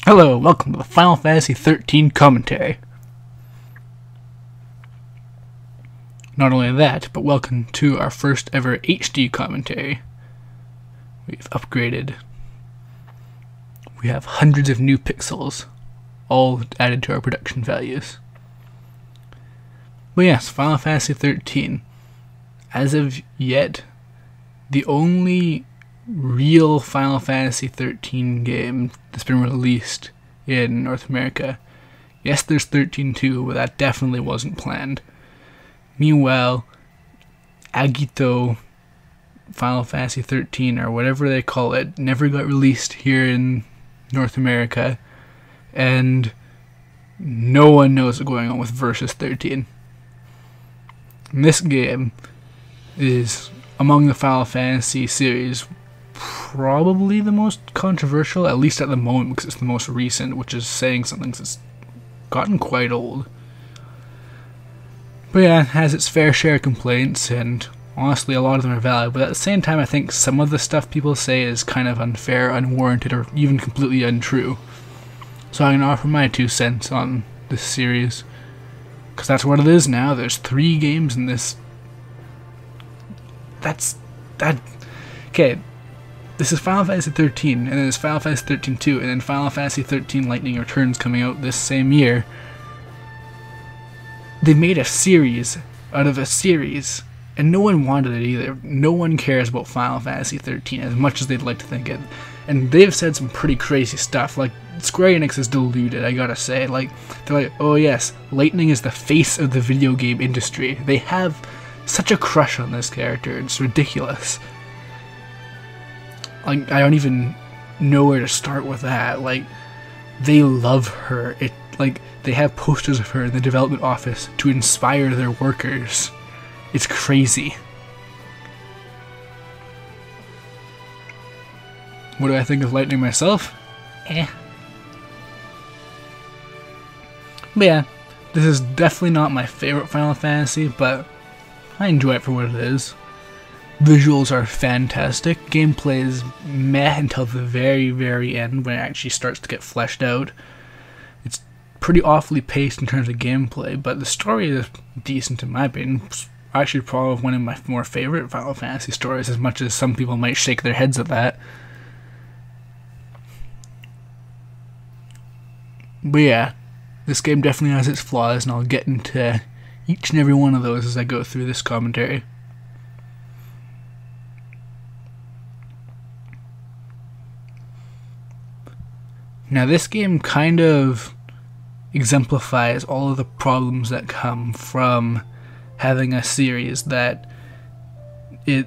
Hello, welcome to the Final Fantasy XIII commentary. Not only that, but welcome to our first ever HD commentary. We've upgraded. We have hundreds of new pixels, all added to our production values. But yes, Final Fantasy XIII. As of yet, the only real Final Fantasy XIII game that's been released in North America. Yes, there's 13.2, but that definitely wasn't planned. Meanwhile, Agito Final Fantasy XIII, or whatever they call it, never got released here in North America, and no one knows what's going on with Versus 13. And this game is, among the Final Fantasy series, probably the most controversial, at least at the moment, because it's the most recent, which is saying something, because it's gotten quite old. But yeah, it has its fair share of complaints, and honestly a lot of them are valid, but at the same time I think some of the stuff people say is kind of unfair, unwarranted, or even completely untrue. So I'm going to offer my 2 cents on this series, because that's what it is now. There's 3 games in this. Okay, this is Final Fantasy XIII, and then there's Final Fantasy XIII-2, and then Final Fantasy XIII Lightning Returns coming out this same year. They made a series out of a series, and no one wanted it either. No one cares about Final Fantasy XIII as much as they'd like to think it. And they've said some pretty crazy stuff, like, Square Enix is deluded, I gotta say. Like, they're like, oh yes, Lightning is the face of the video game industry. They have such a crush on this character, it's ridiculous. Like, I don't even know where to start with that. Like, they love her. They have posters of her in the development office to inspire their workers. It's crazy. What do I think of Lightning myself? Eh. But yeah, this is definitely not my favorite Final Fantasy, but I enjoy it for what it is. Visuals are fantastic. Gameplay is meh until the very, very end when it actually starts to get fleshed out. It's pretty awfully paced in terms of gameplay, but the story is decent in my opinion. It's actually probably one of my more favorite Final Fantasy stories, as much as some people might shake their heads at that. But yeah, this game definitely has its flaws, and I'll get into each and every one of those as I go through this commentary. Now this game kind of exemplifies all of the problems that come from having a series that it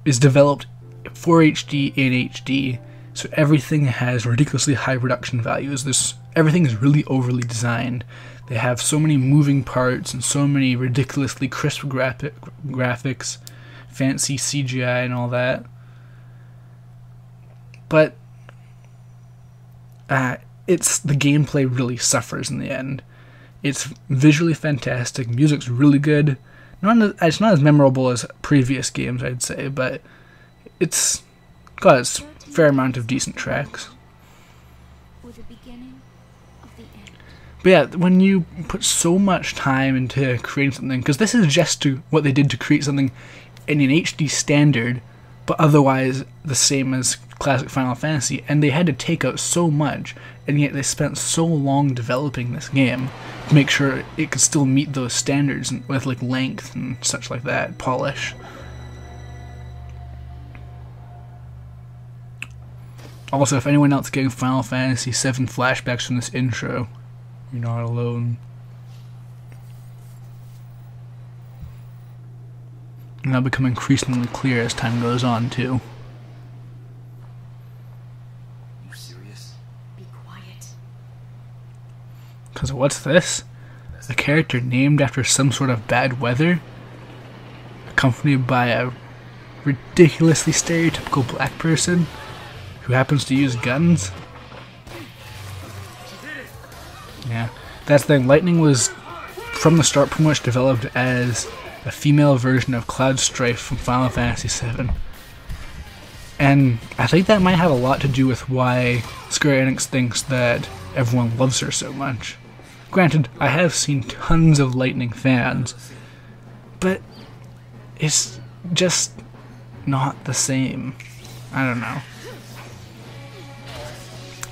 is developed for HD in HD, so everything has ridiculously high production values. Everything is really overly designed. They have so many moving parts and so many ridiculously crisp graphics, fancy CGI and all that. But the gameplay really suffers in the end. It's visually fantastic, music's really good. It's not as memorable as previous games, I'd say, but it's got its fair amount of decent tracks. But yeah, when you put so much time into creating something, because this is just what they did to create something in an HD standard, but otherwise the same as classic Final Fantasy, and they had to take out so much, and yet they spent so long developing this game to make sure it could still meet those standards with like length and such like that, polish. Also, if anyone else getting Final Fantasy VII flashbacks from this intro, you're not alone. And that'll become increasingly clear as time goes on, too. You're serious? Be quiet. Because what's this? A character named after some sort of bad weather? Accompanied by a ridiculously stereotypical black person who happens to use guns? Yeah, that's the thing. Lightning was, from the start, pretty much developed as a female version of Cloud Strife from Final Fantasy VII. And I think that might have a lot to do with why Square Enix thinks that everyone loves her so much. Granted, I have seen tons of Lightning fans, but it's just not the same. I don't know.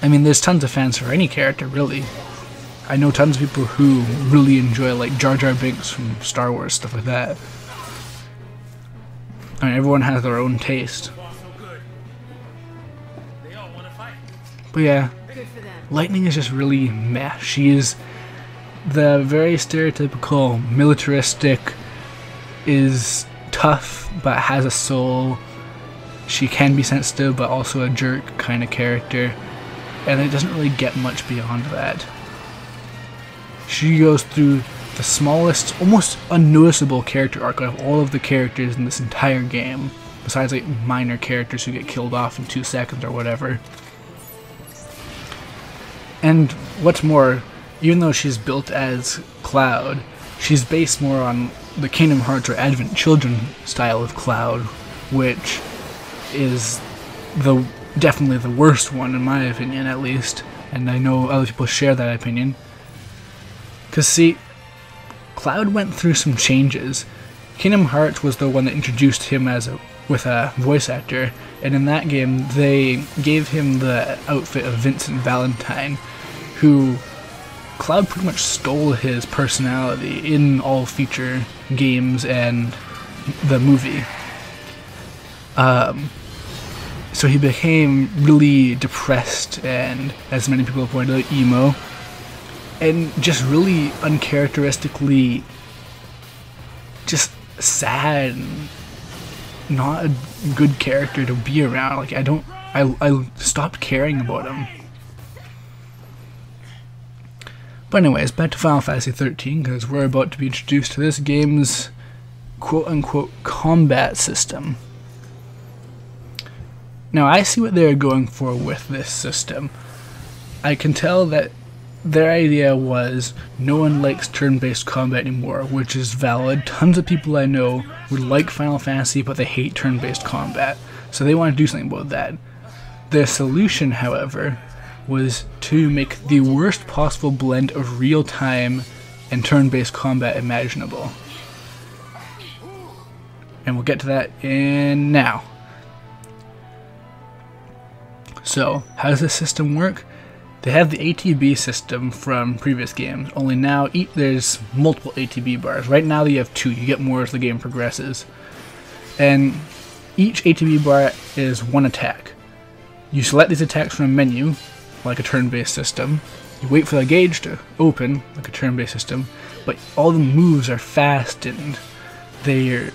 I mean, there's tons of fans for any character, really. I know tons of people who really enjoy, like, Jar Jar Binks from Star Wars, stuff like that. I mean, everyone has their own taste. But yeah, Lightning is just really meh. She is the very stereotypical militaristic, is tough but has a soul. She can be sensitive but also a jerk kind of character, and it doesn't really get much beyond that. She goes through the smallest, almost unnoticeable character arc of all of the characters in this entire game, besides like minor characters who get killed off in 2 seconds or whatever. And what's more, even though she's built as Cloud, she's based more on the Kingdom Hearts or Advent Children style of Cloud, which is definitely the worst one in my opinion, at least, and I know other people share that opinion. Because see, Cloud went through some changes. Kingdom Hearts was the one that introduced him with a voice actor, and in that game they gave him the outfit of Vincent Valentine, who Cloud pretty much stole his personality in all feature games and the movie. So he became really depressed and, as many people have pointed out, emo, and just really uncharacteristically just sad and not a good character to be around. Like, I stopped caring about him. But anyways, back to Final Fantasy XIII, because we're about to be introduced to this game's quote-unquote combat system. Now, I see what they're going for with this system. I can tell that their idea was no one likes turn-based combat anymore, which is valid. Tons of people I know would like Final Fantasy, but they hate turn-based combat, so they want to do something about that. Their solution, however, was to make the worst possible blend of real-time and turn-based combat imaginable. And we'll get to that in now. So, how does this system work? They have the ATB system from previous games, only now there's multiple ATB bars. Right now you have 2, you get more as the game progresses. And each ATB bar is 1 attack. You select these attacks from a menu, like a turn-based system. You wait for the gauge to open, like a turn-based system, but all the moves are fast and they're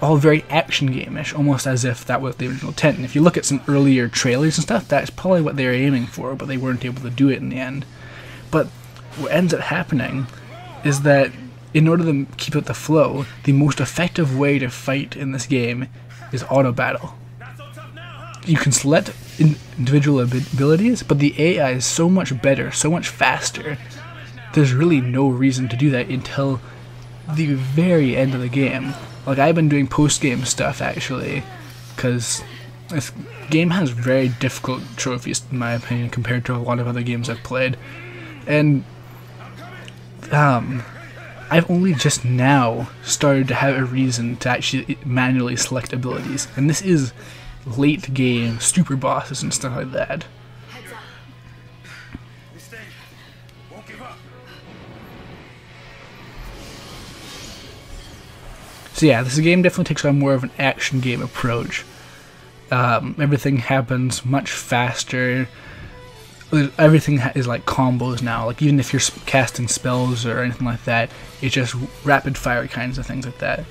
all very action game-ish, almost as if that was the original intent. And if you look at some earlier trailers and stuff, that's probably what they were aiming for, but they weren't able to do it in the end. But what ends up happening is that in order to keep up the flow, the most effective way to fight in this game is auto battle. You can select individual abilities, but the AI is so much better, so much faster. There's really no reason to do that until the very end of the game. Like, I've been doing post-game stuff, actually, because this game has very difficult trophies, in my opinion, compared to a lot of other games I've played. And, I've only just now started to have a reason to actually manually select abilities. And this is late game super bosses and stuff like that. So yeah, this game definitely takes on more of an action game approach. Everything happens much faster. Everything is like combos now. Like, even if you're casting spells or anything like that, it's just rapid fire kinds of things like that.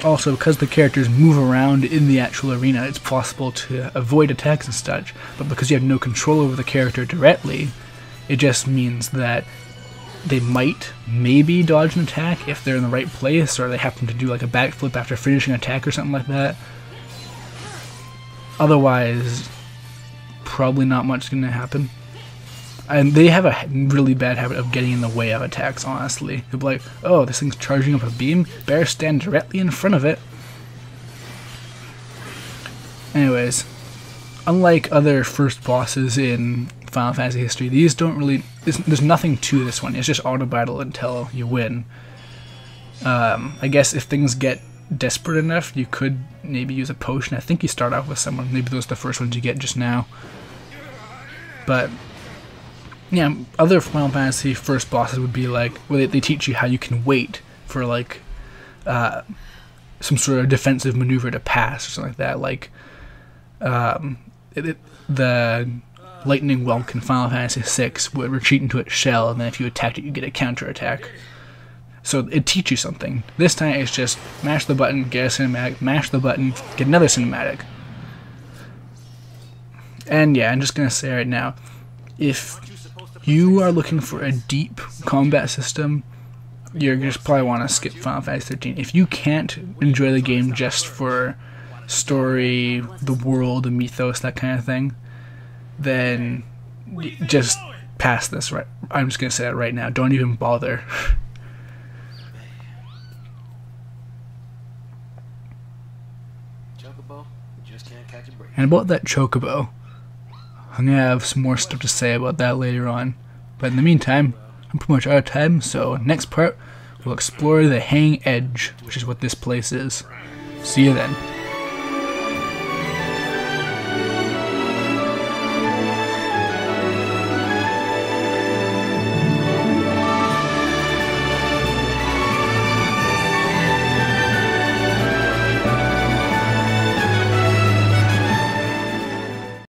Also, because the characters move around in the actual arena, it's possible to avoid attacks and such, but because you have no control over the character directly, it just means that they might maybe dodge an attack if they're in the right place, or they happen to do like a backflip after finishing an attack or something like that. Otherwise, probably not much is going to happen. And they have a really bad habit of getting in the way of attacks, honestly. They'll be like, oh, this thing's charging up a beam, better stand directly in front of it. Anyways, unlike other first bosses in Final Fantasy history, these don't really... There's nothing to this one. It's just auto battle until you win. I guess if things get desperate enough, you could maybe use a potion. I think you start off with someone. Maybe those are the first ones you get just now. But yeah, other Final Fantasy first bosses would be like, well, they teach you how you can wait for like some sort of defensive maneuver to pass or something like that. Like the lightning whelk in Final Fantasy VI would retreat into its shell, and then if you attacked it, you get a counter attack. So it teaches you something. This time it's just mash the button, get a cinematic, mash the button, get another cinematic. And yeah, I'm just gonna say right now, if you are looking for a deep combat system, you're gonna probably want to skip Final Fantasy XIII. If you can't enjoy the game just for story, the world, the mythos, that kind of thing, then just pass this. Right, I'm just gonna say that right now. Don't even bother. And about that chocobo, I'm gonna have some more stuff to say about that later on. But in the meantime, I'm pretty much out of time, so next part, we'll explore the Hanging Edge, which is what this place is. See you then.